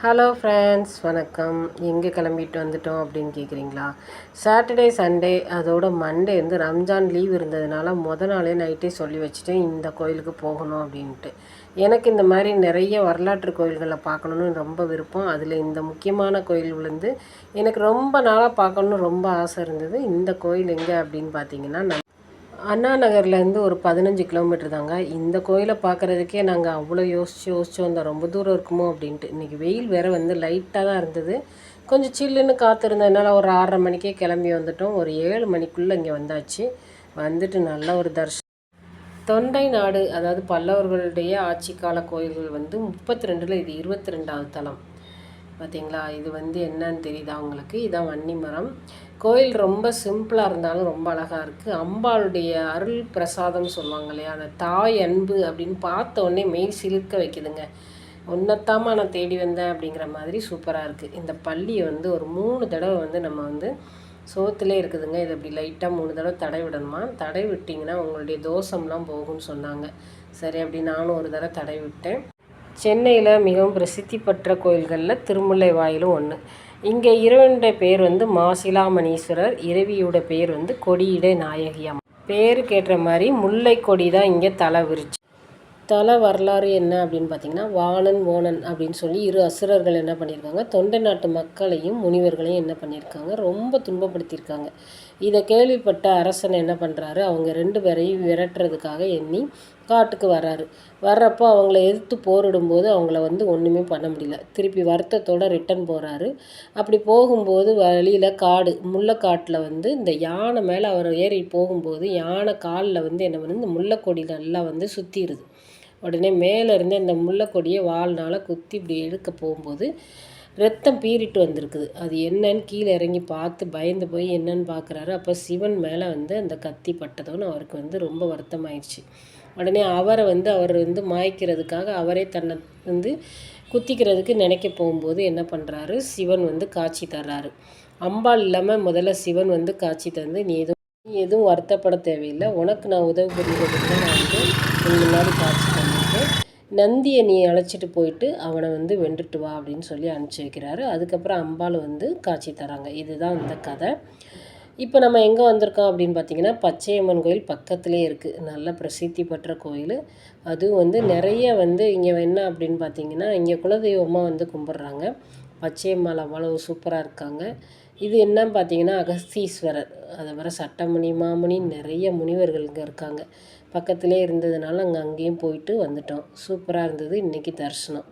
Hello friends, வணக்கம். எங்கே கிளம்பிட்டு வந்துட்டோம் அப்படின்னு கேட்குறீங்களா? சாட்டர்டே சண்டே அதோட மண்டே வந்து ரம்ஜான் லீவ் இருந்ததுனால நாளே நைட்டே சொல்லி வச்சுட்டேன் இந்த கோயிலுக்கு போகணும் அப்படின்ட்டு. எனக்கு இந்த மாதிரி நிறைய வரலாற்று கோயில்களை பார்க்கணுன்னு ரொம்ப விருப்பம். அதில் இந்த முக்கியமான கோயில் வந்து எனக்கு ரொம்ப நாளாக பார்க்கணுன்னு ரொம்ப ஆசை இருந்தது. இந்த கோயில் எங்கே அப்படின்னு பார்த்தீங்கன்னா, அண்ணா நகர்லேருந்து ஒரு 15 கிலோமீட்டர் தாங்க. இந்த கோயிலை பார்க்குறதுக்கே நாங்கள் அவ்வளோ யோசிச்சு வந்தோம், ரொம்ப தூரம் இருக்குமோ அப்படின்ட்டு. இன்றைக்கி வெயில் வேறு வந்து லைட்டாக தான் இருந்தது. கொஞ்சம் சில்லுன்னு காற்று இருந்ததுனால ஒரு 6:30 மணிக்கே கிளம்பி வந்துட்டோம். ஒரு 7 மணிக்குள்ளே இங்கே வந்தாச்சு. வந்துட்டு நல்ல ஒரு தொண்டை நாடு, அதாவது பல்லவர்களுடைய ஆட்சி கால கோயில்கள் வந்து 32ல் இது 22வது தலம். பார்த்தீங்களா? இது வந்து என்னன்னு தெரியுதா உங்களுக்கு? இதான் வன்னிமரம். கோயில் ரொம்ப சிம்பிளாக இருந்தாலும் ரொம்ப அழகாக இருக்குது. அம்பாளுடைய அருள் பிரசாதம் சொல்லுவாங்க இல்லையா, அந்த தாய் அன்பு அப்படின்னு பார்த்த உடனே மெய் சிலிர்க்க வைக்குதுங்க. உன்னத்தாமல் நான் தேடி வந்தேன் அப்படிங்கிற மாதிரி சூப்பராக இருக்குது. இந்த பள்ளியை வந்து ஒரு 3 தடவை வந்து நம்ம வந்து சோத்துலே இருக்குதுங்க. இது அப்படி லைட்டாக 3 தடவை தடை விடணுமா. தடை விட்டிங்கன்னா உங்களுடைய தோஷம்லாம் போகும்னு சொன்னாங்க. சரி, அப்படி நானும் ஒரு தடவை தடை விட்டேன். சென்னையில் மிகவும் பிரசித்தி பெற்ற கோயில்களில் திருமுல்லை வாயிலும் ஒன்று. இங்கே இறைவனுடைய பேர் வந்து மாசிலாமணீஸ்வரர், இறைவியோட பேர் வந்து கொடியிடை நாயகி அம்மா. பேருக்கேற்ற மாதிரி முல்லை கொடி தான் இங்கே தலை விரிச்சு. தல வரலாறு என்ன அப்படின்னு பார்த்தீங்கன்னா, வாணன் ஓணன் அப்படின்னு சொல்லி 2 அசுரர்கள் என்ன பண்ணியிருக்காங்க, தொண்டை நாட்டு மக்களையும் முனிவர்களையும் என்ன பண்ணியிருக்காங்க, ரொம்ப துன்பப்படுத்தியிருக்காங்க. இதை கேள்விப்பட்ட அரசன் என்ன பண்ணுறாரு, அவங்க 2 பேரையும் விரட்டுறதுக்காக எண்ணி காட்டுக்கு வர்றாரு. வர்றப்போ அவங்கள எதிர்த்து போரிடும்போது அவங்கள வந்து ஒன்றுமே பண்ண முடியல. திருப்பி வருத்தத்தோடு ரிட்டன் போகிறாரு. அப்படி போகும்போது வழியில் காடு, முல்லைக்காட்டில் வந்து இந்த யானை மேலே அவர் ஏறி போகும்போது யானை காலில் வந்து என்ன பண்ணுது, இந்த முல்லைக்கொடி நல்லா வந்து சுற்றிடுது. உடனே மேலேருந்து இந்த முல்லைக்கொடியை வாள்னால் குத்தி இப்படி எடுக்க போகும்போது ரத்தம் பீறிட்டு வந்திருக்குது. அது என்னன்னு கீழே இறங்கி பார்த்து பயந்து போய் என்னன்னு பார்க்குறாரு. அப்போ சிவன் மேலே வந்து அந்த கத்தி பட்டதோன்னு அவருக்கு வந்து ரொம்ப வருத்தமாயிடுச்சு. உடனே அவரை வந்து அவர் வந்து மாய்க்கிறதுக்காக அவரே தன்னை வந்து குத்திக்கிறதுக்கு நினைக்க போகும்போது என்ன பண்ணுறாரு, சிவன் வந்து காட்சி தர்றாரு. அம்பாள் இல்லாமல் முதல்ல சிவன் வந்து காட்சி தந்து, நீ எதுவும் வருத்தப்பட தேவையில்லை, உனக்கு நான் உதவி புரிகிறதுக்கு நான் வந்து முன்னாடி காட்சி தந்திருக்கேன், நந்தியை நீ அழைச்சிட்டு போயிட்டு அவனை வந்து வென்றுட்டு வா அப்படின்னு சொல்லி அனுப்பிச்சி வைக்கிறாரு. அதுக்கப்புறம் அம்பாள் வந்து காட்சி தராங்க. இதுதான் இந்த கதை. இப்போ நம்ம எங்கே வந்திருக்கோம் அப்படின்னு பார்த்தீங்கன்னா, பச்சையம்மன் கோயில் பக்கத்துலேயே இருக்குது. நல்ல பிரசித்தி பெற்ற கோயில். அதுவும் வந்து நிறைய வந்து இங்கே என்ன அப்படின்னு பார்த்தீங்கன்னா, இங்கே குலதெய்வமாக வந்து கும்பிட்றாங்க. பச்சையம்மாள் அவ்வளவு சூப்பராக இருக்காங்க. இது என்னன்னு பார்த்தீங்கன்னா, அகஸ்தீஸ்வரர், அதை வர சட்டமுனி மாமுனி நிறைய முனிவர்கள் இங்கே இருக்காங்க. பக்கத்துலேயே இருந்ததுனால அங்கேயும் போயிட்டு வந்துட்டோம். சூப்பராக இருந்தது இன்றைக்கி தரிசனம்.